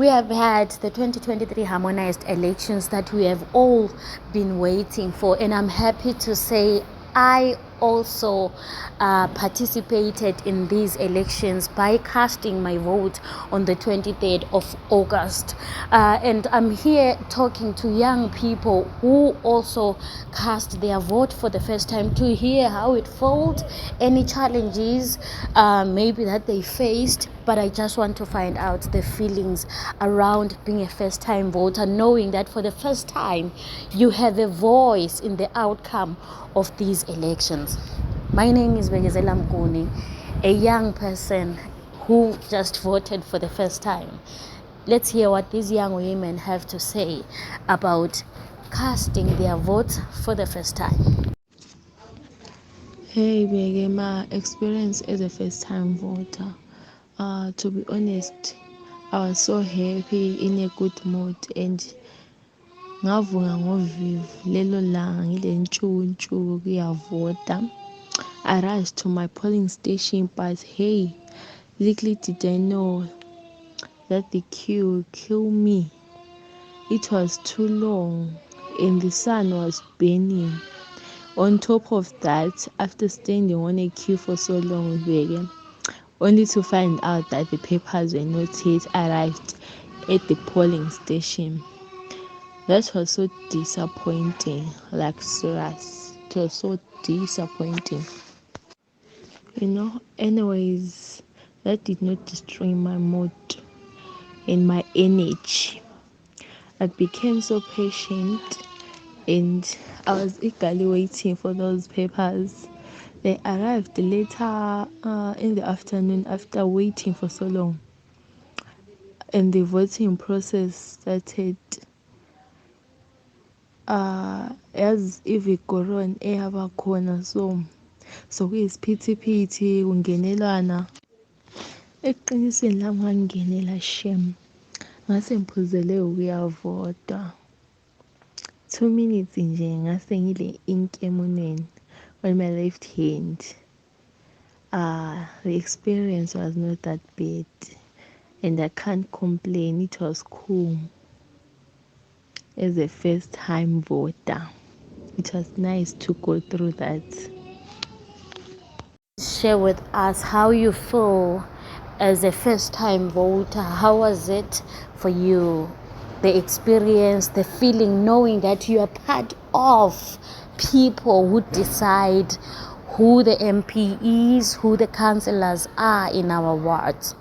We have had the 2023 harmonized elections that we have all been waiting for, and I'm happy to say I also participated in these elections by casting my vote on the 23rd of August. And I'm here talking to young people who also cast their vote for the first time to hear how it felt, any challenges maybe that they faced. But I just want to find out the feelings around being a first-time voter, knowing that for the first time you have a voice in the outcome of these elections. My name is Bekezela Mguni, a young person who just voted for the first time. Let's hear what these young women have to say about casting their vote for the first time. Hey, Bege, my experience as a first-time voter. To be honest, I was so happy, in a good mood, and ngavuka ngovivu lelo langa ngile ntshuntshu kuyavota. I rushed to my polling station, but hey, little did I know that the queue would kill me. It was too long, and the sun was burning. On top of that, after standing on a queue for so long, only to find out that the papers were not yet arrived at the polling station. That was so disappointing, like serious. It was so disappointing. Anyways, that did not destroy my mood and my energy. I became so patient, and I was eagerly waiting for those papers. They arrived later in the afternoon after waiting for so long, and the voting process started as ivigoroni eyaba khona, so kuyisiphithiphithi kungenelwana. Eqinisweni lami ngangingenela shem, ngase ngiphuzele ukuyavota. 2 minutes nje ngase ngile ink emunweni on my left hand. The experience was not that bad, and I can't complain. It was cool. As a first-time voter, it was nice to go through that. Share with us how you feel as a first-time voter. How was it for you? The experience, the feeling, knowing that you are part of people who decide who the MP is, who the councillors are in our wards.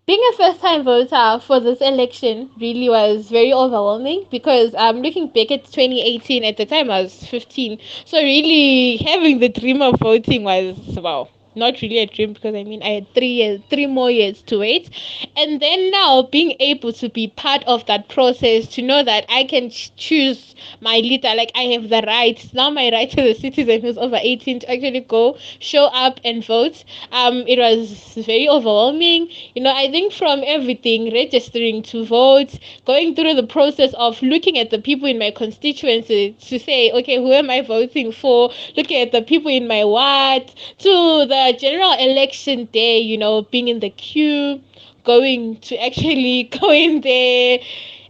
Being a first-time voter for this election really was very overwhelming because looking back at 2018, at the time I was 15, so really having the dream of voting was, wow, not really a dream, because I mean I had 3 more years to wait. And then now being able to be part of that process, to know that I can choose my leader, like I have the right, now my right to the citizen who's over 18 to actually go show up and vote. It was very overwhelming. I think from everything, registering to vote, going through the process of looking at the people in my constituency to say, okay, who am I voting for? Looking at the people in my ward, to the general election day, being in the queue, going to actually go in there.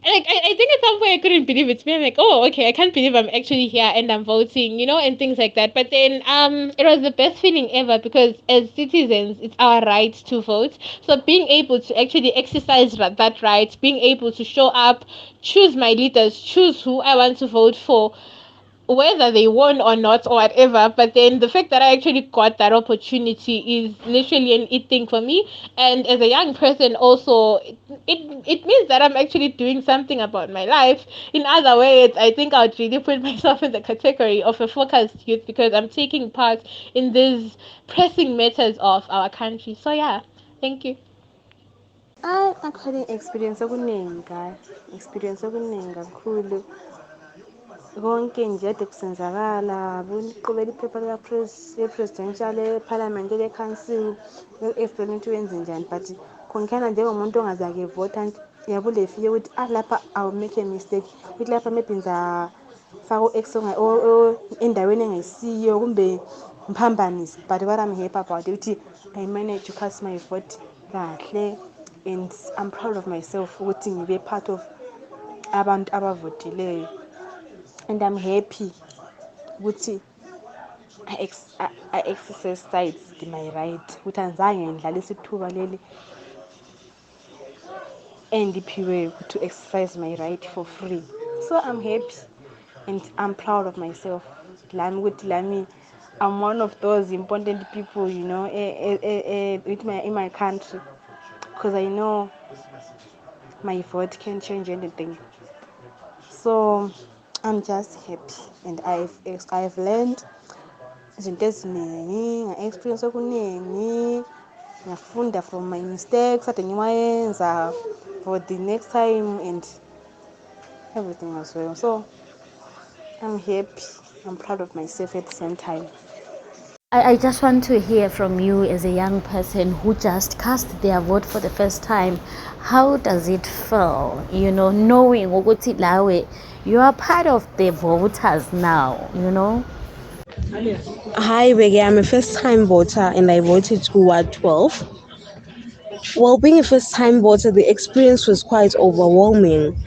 And like, I think at some point I couldn't believe it. I'm like, oh, okay, I can't believe I'm actually here and I'm voting, and things like that. But then it was the best feeling ever, because as citizens, it's our right to vote. So being able to actually exercise that right, being able to show up, choose my leaders, choose who I want to vote for, whether they won or not or whatever. But then the fact that I actually got that opportunity is literally an it thing for me. And as a young person also, it means that I'm actually doing something about my life. In other words, I think I would really put myself in the category of a focused youth, because I'm taking part in these pressing matters of our country. So yeah, thank you. Actually experience okuningi kakhulu. Konke nje ade kusenzakala, uqhubela iphepha le-presidential, le-parliament, le-council, le-explain ukuthi wenze njani, but khonkhana njengomuntu ongazake vota, yabo le fike ukuthi lapha I'll make a mistake, ukuthi lapha maybe ngizafaka u-X endaweni engayisiyo, kumbe ngiphambanise. But what I'm happy about ukuthi I managed to cast my vote kahle, and I'm proud of myself ukuthi ngibe part of abantu abavotileyo, and I'm happy ukuthi I exercised my right ukuthi anzange ngidlalisa ithuba leli endiphiweyo to exercise my right for free. So I'm happy and I'm proud of myself. I'm one of those important people, in my country, because I know my vote can change anything. So I'm just happy, and I've learned izinto eziningi, nga-experience okuningi, ngafunda from my mistakes ade ngiwayenza for the next time, and everything as well. So I'm happy, I'm proud of myself at the same time. I just want to hear from you as a young person who just cast their vote for the first time. How does it feel, knowing ukuthi lawe, you are part of the voters now, Hi, Bege. I'm a first-time voter and I voted to Ward 12. Well, being a first-time voter, the experience was quite overwhelming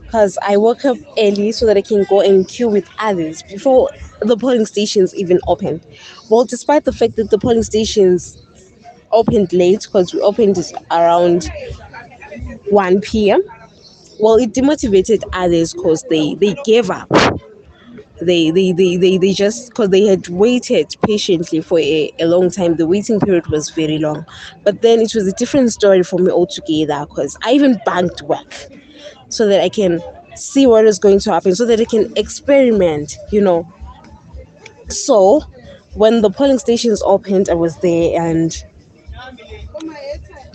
because I woke up early so that I can go and queue with others before the polling stations even opened. Well, despite the fact that the polling stations opened late because we opened it around 1 p.m., well, it demotivated others because they gave up. They just, because they had waited patiently for a long time. The waiting period was very long, but then it was a different story for me altogether because I even banked work so that I can see what is going to happen, so that I can experiment. So when the polling stations opened, I was there, and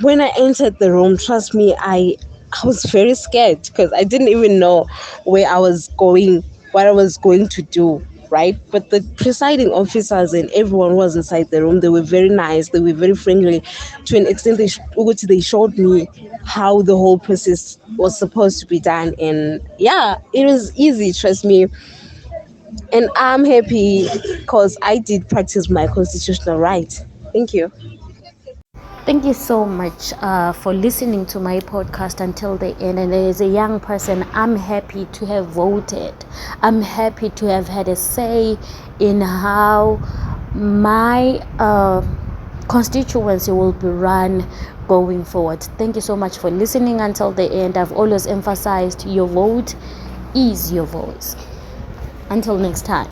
when I entered the room, trust me, I was very scared because I didn't even know where I was going, what I was going to do, right? But the presiding officers and everyone was inside the room. They were very nice. They were very friendly. To an extent, they showed me how the whole process was supposed to be done. And yeah, it was easy, trust me. And I'm happy because I did practice my constitutional right. Thank you. Thank you so much for listening to my podcast until the end. And as a young person, I'm happy to have voted. I'm happy to have had a say in how my constituency will be run going forward. Thank you so much for listening until the end. I've always emphasized your vote is your voice. Until next time.